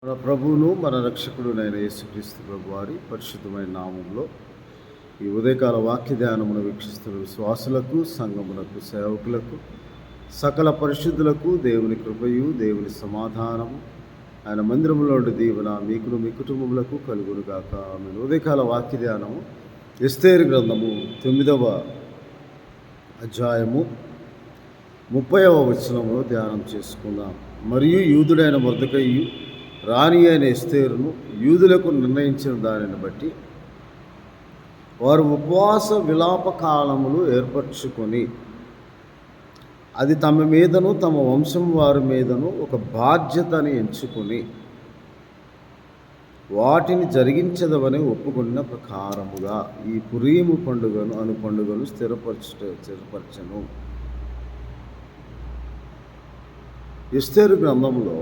మన ప్రభువును మన రక్షకుడునైన యేసుక్రీస్తు ప్రభు వారి పరిశుద్ధమైన నామంలో ఈ ఉదయకాల వాక్య ధ్యానమును వీక్షిస్తున్న విశ్వాసులకు, సంఘములకు, సేవకులకు, సకల పరిశుద్ధులకు దేవుని కృపయు, దేవుని సమాధానము, ఆయన మందిరంలోని దీవెన మీకును మీ కుటుంబములకు కలుగునుగాక. ఆమేన్. ఉదయకాల వాక్య ధ్యానము ఎస్తేరు గ్రంథము 9వ అధ్యాయము 30వ వచనములో ధ్యానం చేసుకుందాం. మరియు యూదుడైన మొర్దెకయి రాణి అయిన ఎస్తేరును యూదులకు నిర్ణయించిన దానిని బట్టి వారు ఉపవాస విలాప కాలములు ఏర్పరచుకొని అది తమ మీదను తమ వంశం వారి మీదను ఒక బాధ్యతని ఎంచుకొని వాటిని జరిగించదవని ఒప్పుకున్న ప్రకారముగా ఈ పురీము పండుగను స్థిరపరచను. ఎస్తేరు గ్రంథంలో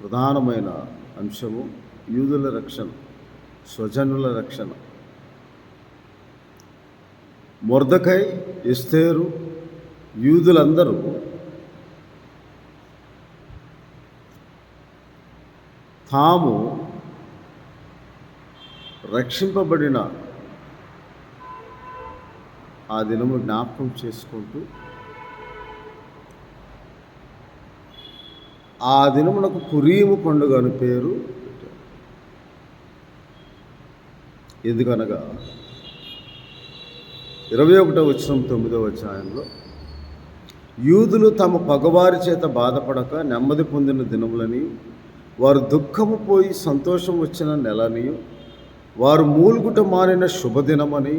ప్రధానమైన అంశము యూదుల రక్షణ, స్వజనుల రక్షణ. మొర్దెకై, ఎస్తేరు, యూదులందరూ తాము రక్షింపబడిన ఆ దినము జ్ఞాపకం చేసుకుంటూ ఆ దినమునకు పురీము పండుగ అని పేరు పెట్టారు. ఎందుకనగా 21వ వచనం 9వ అధ్యాయంలో యూదులు తమ పగవారి చేత బాధపడక నెమ్మది పొందిన దినములని, వారు దుఃఖము పోయి సంతోషం వచ్చిన నెలని, వారు మూలుగుట మారిన శుభదినమని,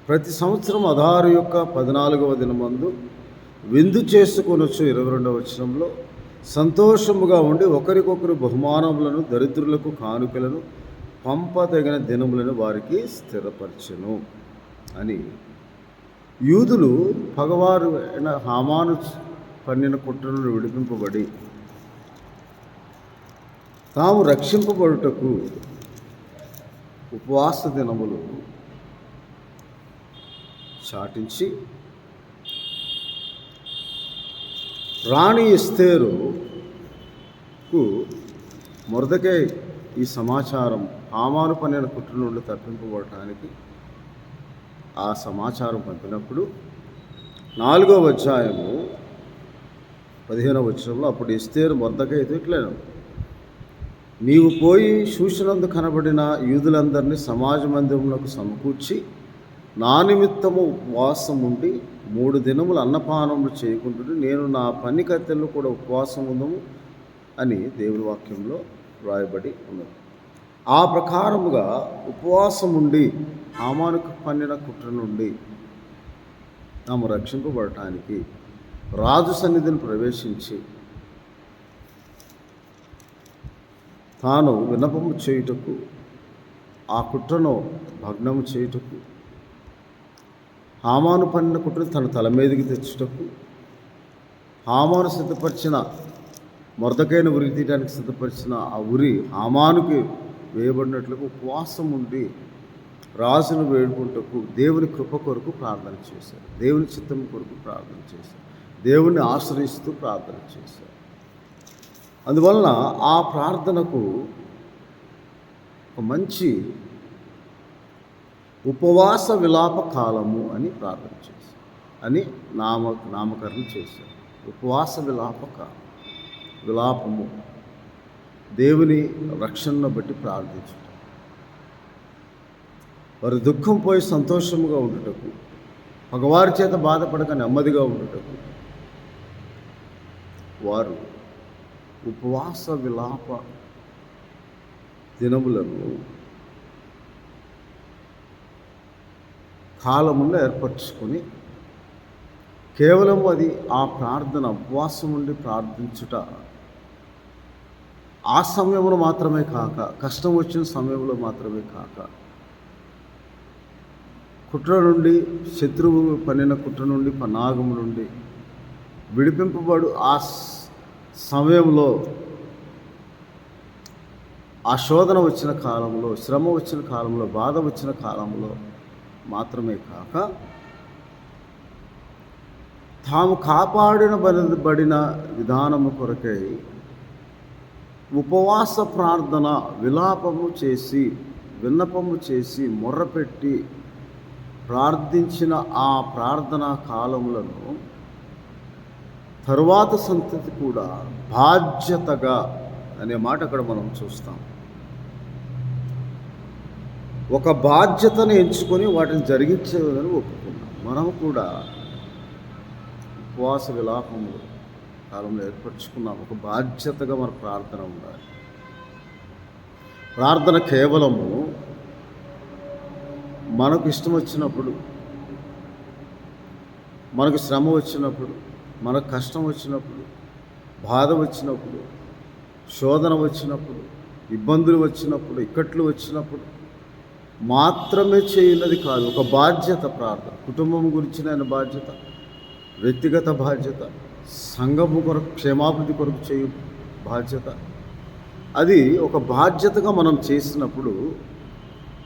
ప్రతి సంవత్సరం అదారు యొక్క 14వ దినమందు విందు చేసుకొనొచ్చు 22వ వచనంలో సంతోషముగా ఉండి ఒకరికొకరు బహుమానములను, దరిద్రులకు కానుకలను పంపదగిన దినములను వారికి స్థిరపరచెను అని యూదులు పగవారు అయిన హామాను పన్నిన కుట్రలను విడిపింపబడి తాము రక్షింపబడుటకు ఉపవాస దినములు చాటించి రాణి ఎస్తేరుకు మొర్దెకై ఈ సమాచారం హామాను పన్నిన కుట్ర నుండి తప్పింపబడటానికి ఆ సమాచారం పంపినప్పుడు 4వ అధ్యాయము 15వ వచనంలో అప్పుడు ఎస్తేరు మొర్దెకైతో ఇట్లను, నీవు పోయి చూసినందు కనబడిన యూదులందరినీ సమాజ మందిరములకు సమకూర్చి నా నిమిత్తము ఉపవాసం ఉండి 3 దినములు అన్నపానములు చేయకుంటుని నేను నా పని కత్తెలను కూడా ఉపవాసం ఉందము అని దేవుని వాక్యంలో వ్రాయబడి ఉన్నది. ఆ ప్రకారముగా ఉపవాసం ఉండి హామానుకు పన్నిన కుట్ర నుండి తాము రక్షింపబడటానికి రాజు సన్నిధిని ప్రవేశించి తాను విన్నపము చేయుటకు, ఆ కుట్రను భగ్నము చేయుటకు, హామాను పన్నిన కుట్రను తన తల మీదకి తెచ్చుటకు, హామాను సిద్ధపరిచిన మొర్దెకైను ఉరి తీయడానికి సిద్ధపరిచిన ఆ ఉరి హామానుకి వేయబడినట్లుగా ఉపవాసం ఉండి రాజును వేడుకుంటకు దేవుని కృప కొరకు ప్రార్థన చేశారు. దేవుని చిత్తం కొరకు ప్రార్థన చేశారు. దేవుని ఆశ్రయిస్తూ ప్రార్థన చేశారు. అందువలన ఆ ప్రార్థనకు ఒక మంచి ఉపవాస విలాప కాలము అని ప్రార్థన చేశారు, అని నామకరణం చేశారు. ఉపవాస విలాపము దేవుని రక్షణను బట్టి ప్రార్థించుట, వారి దుఃఖం పోయి సంతోషముగా ఉండుటకు, పగవారి చేత బాధపడక నెమ్మదిగా ఉండుటకు వారు ఉపవాస విలాప దినములను కాలమును ఏర్పరచుకొని కేవలం అది ఆ ప్రార్థన ఉపవాసం ఉండి ప్రార్థించుట ఆ సమయంలో మాత్రమే కాక, కష్టం వచ్చిన సమయంలో మాత్రమే కాక, కుట్ర నుండి, శత్రువు పన్నిన కుట్ర నుండి, పన్నాగము నుండి విడిపింపబడు ఆ సమయంలో, ఆ శోధన వచ్చిన కాలంలో, శ్రమ వచ్చిన కాలంలో, బాధ వచ్చిన కాలంలో మాత్రమే కాక తాము కాపాడినబడిన విధానము కొరకై ఉపవాస ప్రార్థన విలాపము చేసి విన్నపము చేసి మొర్రపెట్టి ప్రార్థించిన ఆ ప్రార్థనా కాలములను తరువాత సంతతి కూడా బాధ్యతగా అనే మాట అక్కడ మనం చూస్తాం. ఒక బాధ్యతను ఎంచుకొని వాటిని జరిగించేదని ఒప్పుకున్నాం. మనం కూడా ఉపవాస విలాపములు కాలంలో ఏర్పరచుకున్నాం. ఒక బాధ్యతగా మన ప్రార్థన ఉండాలి. ప్రార్థన కేవలము మనకు ఇష్టం వచ్చినప్పుడు, మనకు శ్రమ వచ్చినప్పుడు, మనకు కష్టం వచ్చినప్పుడు, బాధ వచ్చినప్పుడు, శోధన వచ్చినప్పుడు, ఇబ్బందులు వచ్చినప్పుడు, ఇక్కట్లు వచ్చినప్పుడు మాత్రమే చేయనది కాదు. ఒక బాధ్యత ప్రార్థన. కుటుంబం గురించిన బాధ్యత, వ్యక్తిగత బాధ్యత, సంఘము కొరకు క్షేమాభివృద్ధి కొరకు చేయు బాధ్యత. అది ఒక బాధ్యతగా మనం చేసినప్పుడు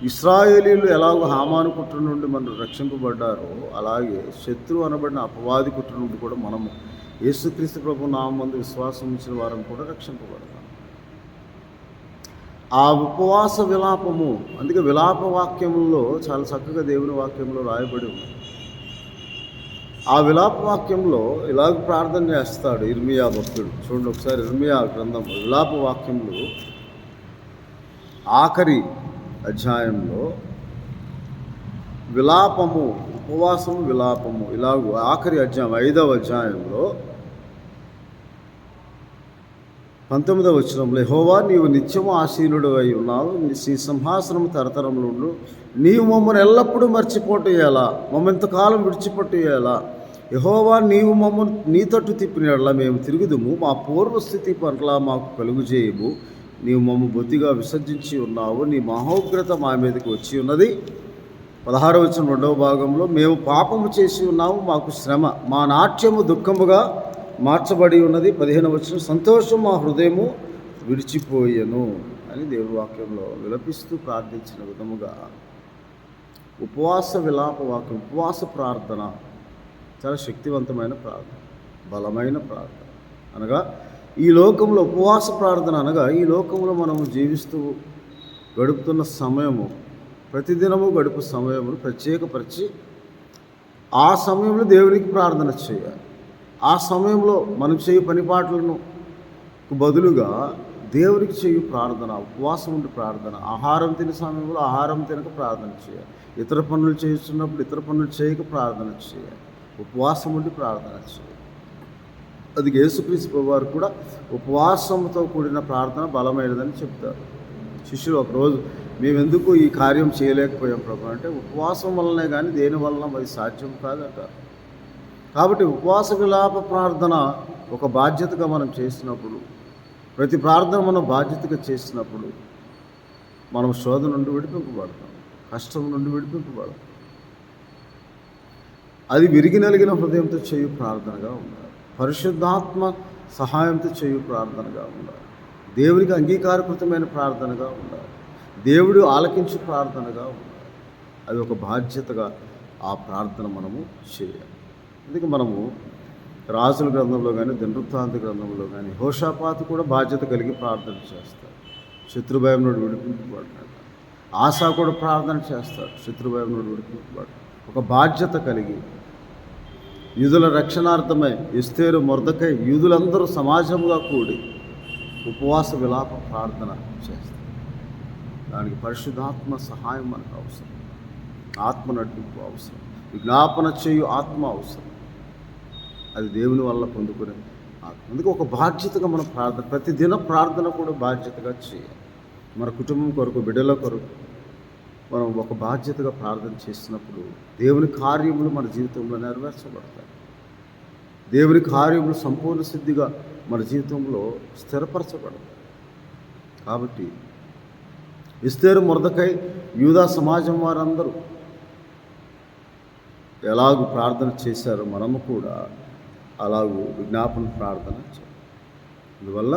ఇశ్రాయేలీయులు ఎలాగో హామాను కుట్ర నుండి మనం రక్షింపబడ్డారో అలాగే శత్రువు అనబడిన అపవాది కుట్ర నుండి కూడా మనము యేసుక్రీస్తు ప్రభు నామమందు విశ్వాసం ఉంచిన వారిని కూడా రక్షింపబడతాం. ఆ ఉపవాస విలాపము, అందుకే విలాప వాక్యంలో చాలా చక్కగా దేవుని వాక్యంలో రాయబడి ఉంది. ఆ విలాప వాక్యంలో ఇలాగ ప్రార్థన చేస్తాడు ఇర్మియా భక్తుడు. చూడండి ఒకసారి ఇర్మియా గ్రంథం విలాప వాక్యంలో ఆఖరి అధ్యాయంలో విలాపము, ఉపవాసము, విలాపము ఇలాగూ ఆఖరి అధ్యాయం 5వ అధ్యాయంలో 19వ వచనంలో, యెహోవా నీవు నిత్యము ఆసీనుడు అయి ఉన్నావు, నీ సింహాసనము తరతరములు, నీవు మమ్మల్ని ఎల్లప్పుడూ మర్చిపోటేయాలా, మమ్మల్ని ఇంతకాలం విడిచిపెట్టేయాలా. యెహోవా నీవు మమ్మల్ని నీ తట్టు తిప్పినట్లా మేము తిరుగుదుము, మా పూర్వస్థితి పట్ల మాకు కలుగు చేయము. నీవు మమ్మ బొత్తిగా విసర్జించి ఉన్నావు, నీ మహోగ్రత మా మీదకి వచ్చి ఉన్నది. 16వ వచనం 2వ భాగంలో, మేము పాపము చేసి ఉన్నాము, మాకు శ్రమ, మా నాట్యము దుఃఖముగా మార్చబడి ఉన్నది. 15వ వచనం, సంతోషం మా హృదయము విడిచిపోయెను అని దేవుని వాక్యంలో విలపిస్తూ ప్రార్థించిన విధముగా ఉపవాస విలాప వాక్యం, ఉపవాస ప్రార్థన చాలా శక్తివంతమైన ప్రార్థన, బలమైన ప్రార్థన. అనగా ఈ లోకంలో ఉపవాస ప్రార్థన అనగా ఈ లోకంలో మనము జీవిస్తూ గడుపుతున్న సమయము, ప్రతిదినము గడుపు సమయమును ప్రత్యేకపరిచి ఆ సమయంలో దేవునికి ప్రార్థన చేయాలి. ఆ సమయంలో మనం చేయు పనిపాట్లను బదులుగా దేవునికి చేయు ప్రార్థన, ఉపవాసం ఉండి ప్రార్థన. ఆహారం తినే సమయంలో ఆహారం తినక ప్రార్థన చేయాలి. ఇతర పనులు చేస్తున్నప్పుడు ఇతర పనులు చేయక ప్రార్థన చేయాలి. ఉపవాసం ఉండి ప్రార్థన చేయాలి. అది యేసుక్రీస్తు వారు కూడా ఉపవాసంతో కూడిన ప్రార్థన బలమైనదని చెప్తారు. శిష్యులు ఒకరోజు, మేము ఎందుకు ఈ కార్యం చేయలేకపోయాం ప్రభు అంటే, ఉపవాసం వల్లనే కానీ దేని వలన అది సాధ్యం కాదంటారు. కాబట్టి ఉపవాస విలాప ప్రార్థన ఒక బాధ్యతగా మనం చేసినప్పుడు, ప్రతి ప్రార్థన మనం బాధ్యతగా చేసినప్పుడు మనం శోధన నుండి విడిపింపబడతాం, కష్టం నుండి విడిపింపబడతాం. అది విరిగి నలిగిన హృదయంతో చేయు ప్రార్థనగా ఉండాలి. పరిశుద్ధాత్మ సహాయంతో చేయు ప్రార్థనగా ఉండాలి. దేవునికి అంగీకారకృతమైన ప్రార్థనగా ఉండాలి. దేవుడు ఆలకించు ప్రార్థనగా ఉండాలి. అది ఒక బాధ్యతగా ఆ ప్రార్థన మనము చేయాలి. అందుకే మనము రాజుల గ్రంథంలో కానీ దినవృత్తాంత గ్రంథంలో కానీ యెహోషాపాతు కూడా బాధ్యత కలిగి ప్రార్థన చేస్తాడు, శత్రుభయం నుండి విడిపింపబడ్డాడు. ఆసా కూడా ప్రార్థన చేస్తాడు, శత్రుభయం నుండి విడిపింపబడ్డాడు. ఒక బాధ్యత కలిగి యూదుల రక్షణార్థమై ఎస్తేరు, మొర్దెకై, యూదులందరూ సమాజంగా కూడి ఉపవాస విలాప ప్రార్థన చేస్తారు. దానికి పరిశుద్ధాత్మ సహాయం మనకు అవసరం, ఆత్మ నడిపింపు అవసరం, విజ్ఞాపన చేయు ఆత్మ అవసరం. అది దేవుని వల్ల పొందుకునే ఆత్మ. అందుకే ఒక బాధ్యతగా మనం ప్రార్థన, ప్రతిదిన ప్రార్థన కూడా బాధ్యతగా చేయాలి. మన కుటుంబం కొరకు, బిడ్డల కొరకు మనం ఒక బాధ్యతగా ప్రార్థన చేసినప్పుడు దేవుని కార్యములు మన జీవితంలో నెరవేర్చబడతాయి. దేవుని కార్యములు సంపూర్ణ సిద్ధిగా మన జీవితంలో స్థిరపరచబడతాయి. కాబట్టి ఎస్తేరు, మొర్దెకై, యూదా సమాజం వారందరూ ఎలాగూ ప్రార్థన చేశారో మనము కూడా అలాగూ విజ్ఞాపన ప్రార్థన చేయాలి. అందువల్ల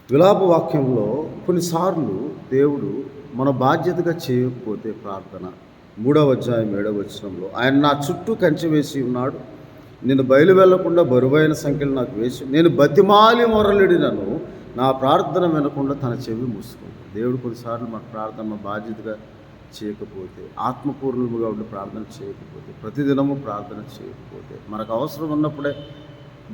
విలాప వాక్యంలో కొన్నిసార్లు దేవుడు మన బాధ్యతగా చేయకపోతే ప్రార్థన 3వ అధ్యాయం 7వ వచనంలో, ఆయన నా చుట్టూ కంచె వేసి ఉన్నాడు, నేను బయలు వెళ్లకుండా బరువైన సంఖ్యలు నాకు వేసి నేను బతిమాలి మొరలిడినను నా ప్రార్థన వినకుండా తన చెవి మూసుకుంది. దేవుడు కొన్నిసార్లు మన ప్రార్థన బాధ్యతగా చేయకపోతే, ఆత్మపూర్ణముగా ఉండి ప్రార్థన చేయకపోతే, ప్రతిదినము ప్రార్థన చేయకపోతే, మనకు అవసరం ఉన్నప్పుడే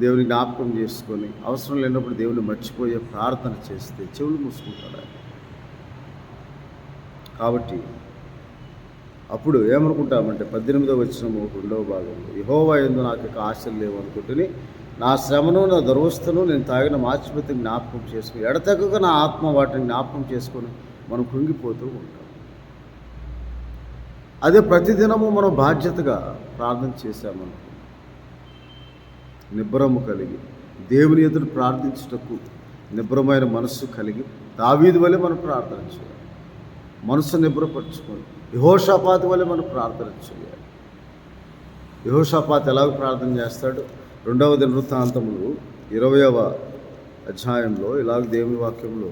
దేవుని జ్ఞాపకం చేసుకొని, అవసరం లేనప్పుడు దేవుని మర్చిపోయే ప్రార్థన చేస్తే చెవులు మూసుకుంటాడు. కాబట్టి అప్పుడు ఏమనుకుంటామంటే 18వ వచనము 2వ భాగంలో, యెహోవా యందు నాకు ఇక ఆశలు లేవు అనుకుంటుని నా శ్రమను నా దుర్వస్థను నేను తాగిన మాచిపతి జ్ఞాపకం చేసుకుని ఎడతెగక నా ఆత్మ వాటిని జ్ఞాపకం చేసుకొని మనం కృంగిపోతూ ఉంటాం. అదే ప్రతిదినము మనం బాధ్యతగా ప్రార్థన చేశామనుకో, నిబ్బరము కలిగి దేవుని ఎదురు ప్రార్థించుటకు నిబ్బరమైన మనస్సు కలిగి దావీదు వలె మనం ప్రార్థన చేయాలి. మనసు నిబ్బరపరుచుకొని యెహోషాపాతు వలె మనం ప్రార్థన చేయాలి. యెహోషాపాతు ఎలాగ ప్రార్థన చేస్తాడు? 2వ దినవృత్తాంతములు 20వ అధ్యాయంలో ఇలాగ దేవుని వాక్యంలో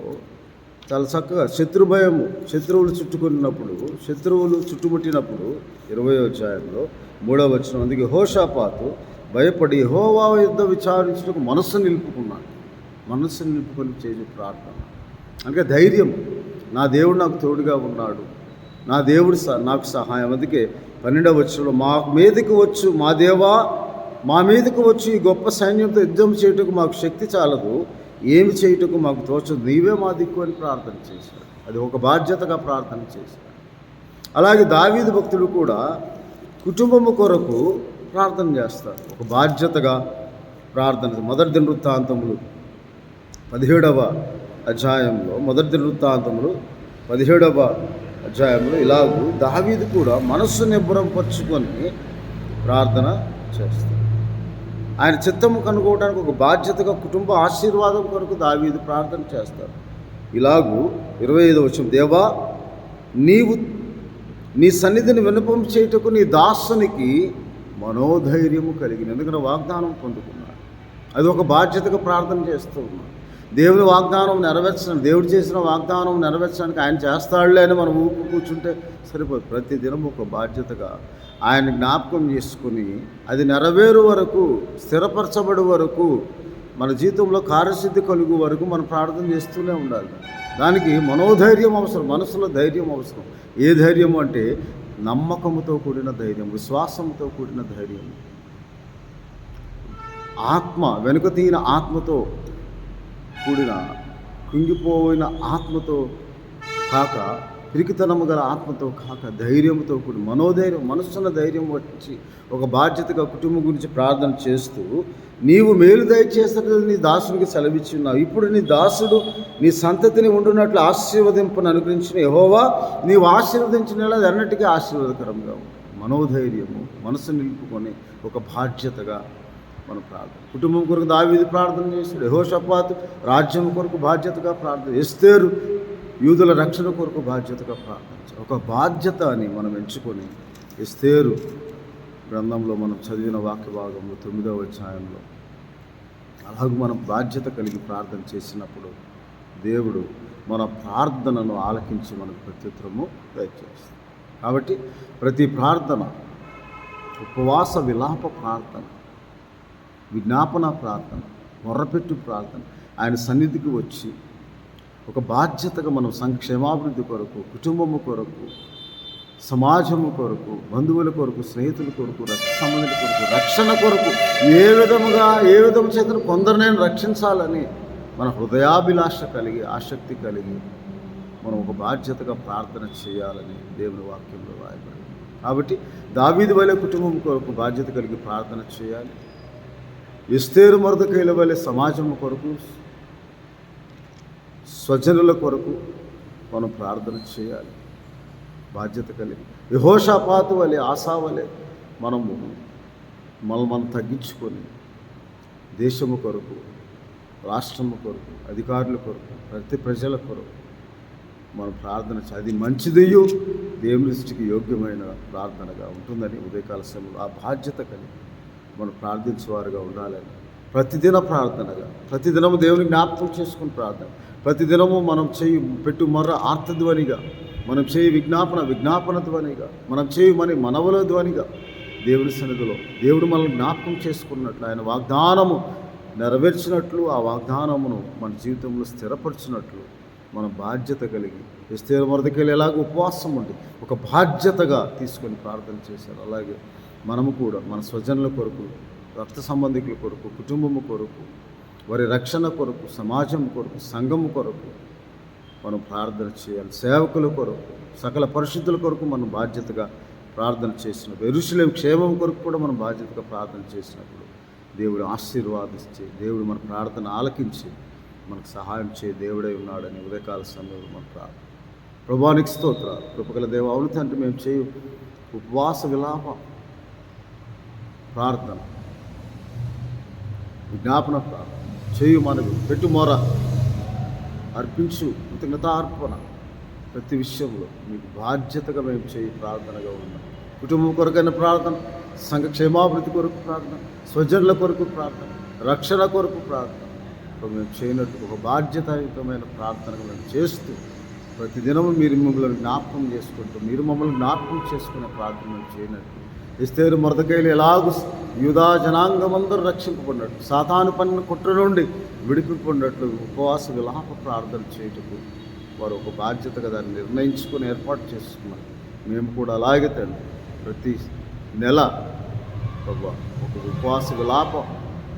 చాలా చక్కగా శత్రువులు చుట్టుముట్టినప్పుడు 20వ అధ్యాయంలో 3వ వచనం, అందుకే యెహోషాపాతు భయపడి యెహోవా యుద్ధ విచారించుటకు మనస్సు నిలుపుకొని చేసే ప్రార్థన. అంటే ధైర్యం, నా దేవుడు నాకు తోడుగా ఉన్నాడు, నా దేవుడు నాకు సహాయం. అందుకే 12వ వచనంలో మా దేవా మా మీదకు వచ్చి ఈ గొప్ప సైన్యంతో యుద్ధం చేయుటకు మాకు శక్తి చాలదు, ఏమి చేయుటకు మాకు తోచదు, నీవే మా దిక్కు అని ప్రార్థన చేశాడు. అది ఒక బాధ్యతగా ప్రార్థన చేశాడు. అలాగే దావీదు భక్తుడు కూడా కుటుంబము కొరకు ప్రార్థన చేస్తారు, ఒక బాధ్యతగా ప్రార్థన. మొదటి దినవృత్తాంతములు 17వ అధ్యాయంలో 17వ అధ్యాయంలో ఇలాగూ దావీదు కూడా మనస్సు నిబ్బరం పరుచుకొని ప్రార్థన చేస్తాడు. ఆయన చిత్తము కనుక్కోవడానికి ఒక బాధ్యతగా కుటుంబ ఆశీర్వాదం కొరకు దావీదు ప్రార్థన చేస్తాడు. ఇలాగూ 25వ వచనం, దేవా నీవు నీ సన్నిధిని విన్నపం చేయుటకు నీ దాసునికి మనోధైర్యము కలిగిన, ఎందుకంటే వాగ్దానం పొందుకున్నాడు. అది ఒక బాధ్యతగా ప్రార్థన చేస్తూ ఉన్నాడు. దేవుని వాగ్దానం నెరవేర్చడానికి, దేవుడు చేసిన వాగ్దానం నెరవేర్చడానికి ఆయన చేస్తాడులే అని మనం ఊపు కూర్చుంటే సరిపోదు. ప్రతిదినం ఒక బాధ్యతగా ఆయన జ్ఞాపకం చేసుకుని అది నెరవేరు వరకు, స్థిరపరచబడి వరకు, మన జీవితంలో కార్యసిద్ధి కలుగు వరకు మనం ప్రార్థన చేస్తూనే ఉండాలి. దానికి మనోధైర్యం అవసరం, మనసులో ధైర్యం అవసరం. ఏ ధైర్యం అంటే నమ్మకంతో కూడిన ధైర్యం, విశ్వాసంతో కూడిన ధైర్యం, ఆత్మ వెనుక తీన ఆత్మతో కూడిన, కుంగిపోయిన ఆత్మతో కాక, పిరికితనము గల ఆత్మతో కాక, ధైర్యంతో కూడి మనోధైర్యం, మనస్సున్న ధైర్యం వచ్చి ఒక బాధ్యతగా కుటుంబం గురించి ప్రార్థన చేస్తూ, నీవు మేలు దయచేసినట్లు నీ దాసునికి సెలవిచ్చి ఉన్నావు, ఇప్పుడు నీ దాసుడు నీ సంతతిని ఉండునట్లు ఆశీర్వదింపును అనుగ్రహించిన యెహోవా నీవు ఆశీర్వదించిన అది అన్నిటికీ ఆశీర్వాదకరంగా ఉంది. మనోధైర్యము, మనసు నిలుపుకొని ఒక బాధ్యతగా మన ప్రార్థన. కుటుంబం కొరకు దావీదు ప్రార్థన చేశాడు. యెహోషాపాతు రాజ్యం కొరకు బాధ్యతగా ప్రార్థన, ఎస్తేరు యూదుల రక్షణ కొరకు బాధ్యతగా ప్రార్థించారు. ఒక బాధ్యత అని మనం ఎంచుకొని ఎస్తేరు గ్రంథంలో మనం చదివిన వాక్య భాగంలో 9వ అధ్యాయంలో అలాగూ మనం బాధ్యత కలిగి ప్రార్థన చేసినప్పుడు దేవుడు మన ప్రార్థనను ఆలకించి మనకు ప్రత్యుత్తరము దయచేస్తాడు. కాబట్టి ప్రతి ప్రార్థన ఉపవాస విలాప ప్రార్థన, విజ్ఞాపన ప్రార్థన, మొర్రపెట్టు ప్రార్థన, ఆయన సన్నిధికి వచ్చి ఒక బాధ్యతగా మనం సంక్షేమాభివృద్ధి కొరకు, కుటుంబము కొరకు, సమాజము కొరకు, బంధువుల కొరకు, స్నేహితుల కొరకు, రక్త సంబంధుల కొరకు, రక్షణ కొరకు ఏ విధం చేత కొందరినైనా రక్షించాలని మన హృదయాభిలాష కలిగి, ఆసక్తి కలిగి మనం ఒక బాధ్యతగా ప్రార్థన చేయాలని దేవుని వాక్యంలో రాయబడింది. కాబట్టి దావీదు వలె కుటుంబం కొరకు బాధ్యత కలిగి ప్రార్థన చేయాలి. ఎస్తేరు మొర్దెకైల వలె సమాజం కొరకు, స్వజనుల కొరకు మనం ప్రార్థన చేయాలి, బాధ్యత కలిగి. యెహోషాపాతు వలె, ఆసా వలె మనం తగ్గించుకొని దేశము కొరకు, రాష్ట్రము కొరకు, అధికారుల కొరకు, ప్రతి ప్రజల కొరకు మనం ప్రార్థన చేయాలి. అది మంచిదయ్యో దేవుని దృష్టికి యోగ్యమైన ప్రార్థనగా ఉంటుందని ఉదయకాల సమయంలో ఆ బాధ్యత కలిగి మనం ప్రార్థించేవారుగా ఉండాలని, ప్రతిదిన ప్రార్థనగా, ప్రతిదినము దేవుని జ్ఞాపకం చేసుకుని ప్రార్థన, ప్రతిదినము మనం చేయి పెట్టు మొర్ర ఆర్తధ్వనిగా, మనం చేయి విజ్ఞాపన ధ్వనిగా, మనం చేయి మనవుల ధ్వనిగా దేవుని సన్నిధిలో దేవుడు మనల్ని జ్ఞాపకం చేసుకున్నట్లు, ఆయన వాగ్దానము నెరవేర్చినట్లు, ఆ వాగ్దానమును మన జీవితంలో స్థిరపరిచినట్లు మనం బాధ్యత కలిగి ఎస్తేరు మొర్దెకైలు ఎలాగ ఉపవాసం ఉండి ఒక బాధ్యతగా తీసుకొని ప్రార్థన చేశారు, అలాగే మనము కూడా మన స్వజనుల కొరకు, రక్త సంబంధికుల కొరకు, కుటుంబము కొరకు, వారి రక్షణ కొరకు, సమాజం కొరకు, సంఘము కొరకు మనం ప్రార్థన చేయాలి. సేవకుల కొరకు, సకల పరిశుద్ధుల కొరకు మనం బాధ్యతగా ప్రార్థన చేసినప్పుడు, యెరూషలేము క్షేమం కొరకు కూడా మనం బాధ్యతగా ప్రార్థన చేసినప్పుడు దేవుడు ఆశీర్వాదించి, దేవుడు మన ప్రార్థన ఆలకించి మనకు సహాయం చేయ దేవుడై ఉన్నాడని ఉదయకాల సమయంలో మన ప్రార్థన. ప్రభువానికి స్తోత్రాలు. కృపగల దేవ, అవును తండ్రి, మేము చేయు ఉపవాస విలాప ప్రార్థన, విజ్ఞాపన ప్రార్థన చేయు, మనకు పెట్టు మొర, అర్పించు కృతజ్ఞతార్పణ, ప్రతి విషయంలో మీకు బాధ్యతగా మేము చేయి ప్రార్థనగా ఉన్నాం. కుటుంబం కొరకైన ప్రార్థన, సంఘ క్షేమాభివృద్ధి కొరకు ప్రార్థన, స్వజనుల కొరకు ప్రార్థన, రక్షణ కొరకు ప్రార్థన మేము చేయనట్టు ఒక బాధ్యతాయుతమైన ప్రార్థనలు మేము చేస్తూ ప్రతిదినము మీరు మిమ్మల్ని జ్ఞాపకం చేసుకుంటూ, మీరు మమ్మల్ని జ్ఞాపకం చేసుకునే ప్రార్థన మేము చేయనట్టు, ఎస్తేరు మొర్దెకైలు ఎలాగూ యూదా జనాంగమందరూ రక్షింపబడినట్టు, సాతాను పన్ను కుట్ర నుండి విడిపింపబడినట్లు ఉపవాస విలాప ప్రార్థన చేయటకు వారు ఒక బాధ్యతగా దాన్ని నిర్ణయించుకొని ఏర్పాటు చేసుకున్నారు. మేము కూడా అలాగే తండ్రి ప్రతి నెల ఒక ఉపవాస విలాప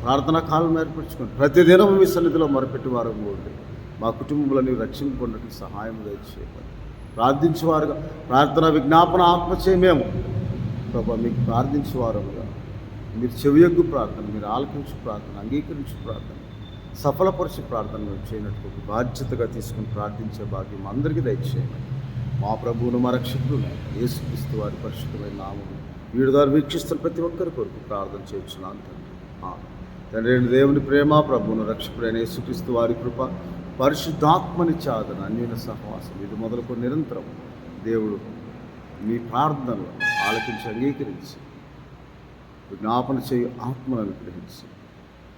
ప్రార్థనా కాలం ఏర్పరచుకొని ప్రతిదినం మీ సన్నిధిలో మొరపెట్టి వారు ఉండి మా కుటుంబంలో నీవు రక్షింపబడినట్లు సహాయం దయచేయమని ప్రార్థించేవారుగా, ప్రార్థన విజ్ఞాపన ఆత్మచే మేము ప్రభా మీకు ప్రార్థించేవారుగా, మీరు చెవియొగ్గు ప్రార్థన, మీరు ఆలకించు ప్రార్థన, అంగీకరించు ప్రార్థన, సఫలపరిచే ప్రార్థన మేము చేయనట్టు ఒక బాధ్యతగా తీసుకుని ప్రార్థించే భాగ్యం అందరికీ దయచేయమని మా ప్రభువును, మా రక్షకుడు యేసుక్రీస్తు వారి పరిశుద్ధమైన నామమున వీడి ద్వారా వీక్షిస్తున్న ప్రతి ఒక్కరి కొరకు ప్రార్థన చేయించున్నాను తండ్రి. దేవుని ప్రేమ, ప్రభువును రక్షకుడైన యేసుక్రీస్తు వారి కృప, పరిశుద్ధాత్మని చాదన, అన్యోన్య సహవాసం ఇది మొదలుకొని నిరంతరం దేవుడు మీ ప్రార్థనలు ఆలకించి అంగీకరించి విజ్ఞాపన చేయు ఆత్మను అనుగ్రహించి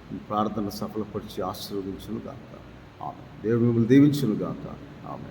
మీ ప్రార్థన సఫలపరిచి ఆశీర్వదించును గాక. ఆమె. దేవుడు మిమ్మల్ని దీవించును గాక. ఆమె.